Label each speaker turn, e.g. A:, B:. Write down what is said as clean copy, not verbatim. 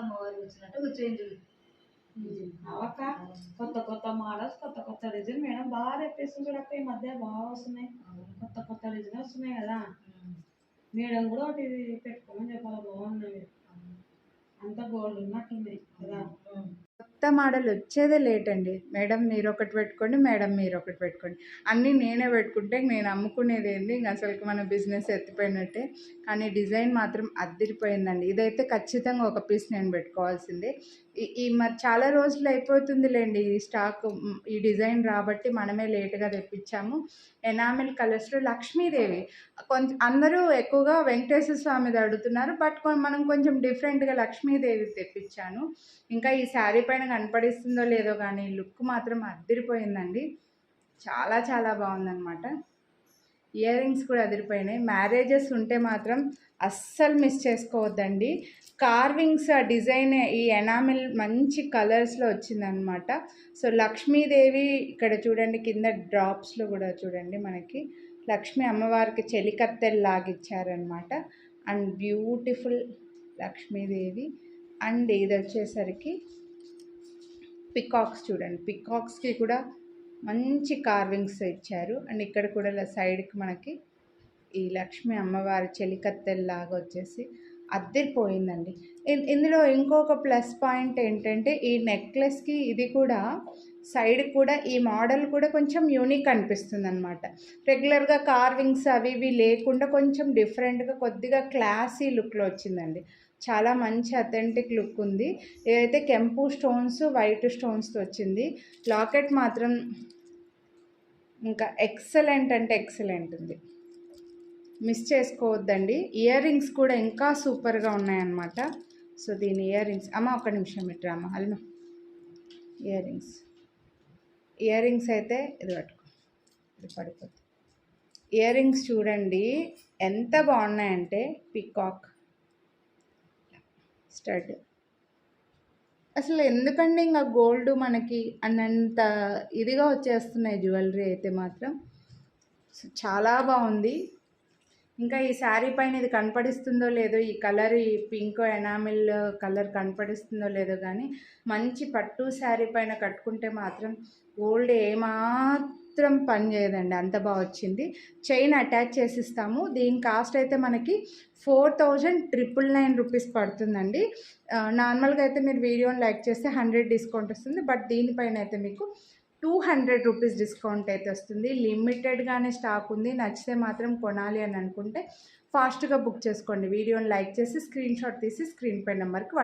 A: అమ్మవారు వచ్చినట్టు చేంజ్
B: అవక్క కొత్త కొత్త మోడల్స్ కొత్త కొత్త డిజైన్ మేడం బాగా తెప్పేస్తుంది చూడక్క ఈ మధ్య బాగా వస్తున్నాయి కొత్త కొత్త డిజైన్ వస్తున్నాయి కదా మేడం కూడా ఒకటి పెట్టుకోమని చెప్పాలి బాగున్నాయి అంత గోల్డ్ ఉన్నట్టుంది కదా
C: కొత్త మోడల్ వచ్చేదే లేట్ అండి. మేడం మీరు ఒకటి పెట్టుకోండి, మేడం మీరు ఒకటి పెట్టుకోండి, అన్నీ నేనే పెట్టుకుంటే నేను అమ్ముకునేది ఏంది ఇంక అసలుకి మన బిజినెస్ ఎత్తిపోయినట్టే. కానీ డిజైన్ మాత్రం అద్దిరిపోయిందండి. ఇదైతే ఖచ్చితంగా ఒక పీస్ నేను పెట్టుకోవాల్సిందే. ఈ మరి చాలా రోజులు అయిపోతుందిలేండి ఈ స్టాక్, ఈ డిజైన్ రాబట్టి మనమే లేట్గా తెప్పించాము. ఎనామిల్ కలర్స్లో లక్ష్మీదేవి కొంచెం అందరూ ఎక్కువగా వెంకటేశ్వర స్వామిది అడుగుతున్నారు, బట్ మనం కొంచెం డిఫరెంట్గా లక్ష్మీదేవి తెప్పించాను. ఇంకా ఈ శారీ పైన కనపడిస్తుందో లేదో కానీ లుక్ మాత్రం అదిరిపోయిందండి. చాలా చాలా బాగుందన్నమాట. ఇయర్ రింగ్స్ కూడా అదిరిపోయినాయి. మ్యారేజెస్ ఉంటే మాత్రం అస్సలు మిస్ చేసుకోవద్దండి. కార్వింగ్స్ ఆ డిజైన్ ఈ ఎనామిల్ మంచి కలర్స్లో వచ్చిందనమాట. సో లక్ష్మీదేవి ఇక్కడ చూడండి, కింద డ్రాప్స్లో కూడా చూడండి మనకి లక్ష్మీ అమ్మవారికి చెలికత్తెల్లాగా ఇచ్చారనమాట. And beautiful Lakshmidevi. అండ్ ఇది వచ్చేసరికి పికాక్స్ చూడండి, పికాక్స్కి కూడా మంచి కార్వింగ్స్ ఇచ్చారు. అండ్ ఇక్కడ కూడా సైడ్కి మనకి ఈ లక్ష్మీ అమ్మవారి చెలికత్తెల్లాగా వచ్చేసి అద్దరిపోయిందండి. ఇందులో ఇంకొక ప్లస్ పాయింట్ ఏంటంటే ఈ నెక్లెస్కి ఇది కూడా సైడ్ కూడా ఈ మోడల్ కూడా కొంచెం యూనిక్ అనిపిస్తుంది అనమాట. రెగ్యులర్గా కార్వింగ్స్ అవి ఇవి లేకుండా కొంచెం డిఫరెంట్గా కొద్దిగా క్లాసీ లుక్లో వచ్చిందండి. చాలా మంచి అథెంటిక్ లుక్ ఉంది. ఏదైతే కెంపు స్టోన్స్ వైట్ స్టోన్స్తో వచ్చింది. లాకెట్ మాత్రం ఇంకా ఎక్సలెంట్ అంటే ఎక్సలెంట్ ఉంది, మిస్ చేసుకోవద్దండి. ఇయర్ రింగ్స్ కూడా ఇంకా సూపర్గా ఉన్నాయన్నమాట. సో దీని ఇయర్ రింగ్స్ అమ్మ ఒక నిమిషం ఇట్రా అమ్మ హల్మ. ఇయర్ రింగ్స్ అయితే ఇది పట్టుకో, ఇది పడిపోతుంది. ఇయర్ రింగ్స్ చూడండి ఎంత బాగున్నాయంటే పికాక్ స్టడ్. అసలు ఎందుకండి ఇంకా గోల్డ్ మనకి అన్నంత ఇదిగా వచ్చేస్తున్నాయి జ్యువెలరీ అయితే మాత్రం. చాలా బాగుంది. ఇంకా ఈ శారీ పైన ఇది కనపడిస్తుందో లేదో, ఈ కలర్ ఈ పింక్ ఎనామిల్ కలర్ కనపడిస్తుందో లేదో కానీ మంచి పట్టు శారీ పైన కట్టుకుంటే మాత్రం గోల్డ్ ఏమాత్రం పని చేయదండి, అంత బాగా వచ్చింది. చైన్ అటాచ్ చేసిస్తాము. దీని కాస్ట్ అయితే మనకి 4999 రూపీస్ పడుతుందండి. నార్మల్గా అయితే మీరు వీడియోని లైక్ చేస్తే 100 డిస్కౌంట్ వస్తుంది, బట్ దీనిపైన అయితే మీకు 200 రూపీస్ డిస్కౌంట్ అయితే వస్తుంది. లిమిటెడ్గానే స్టాక్ ఉంది. నచ్చితే మాత్రం కొనాలి అని అనుకుంటే ఫాస్ట్గా బుక్ చేసుకోండి. వీడియోని లైక్ చేసి స్క్రీన్ షాట్ తీసి స్క్రీన్ పై నెంబర్కి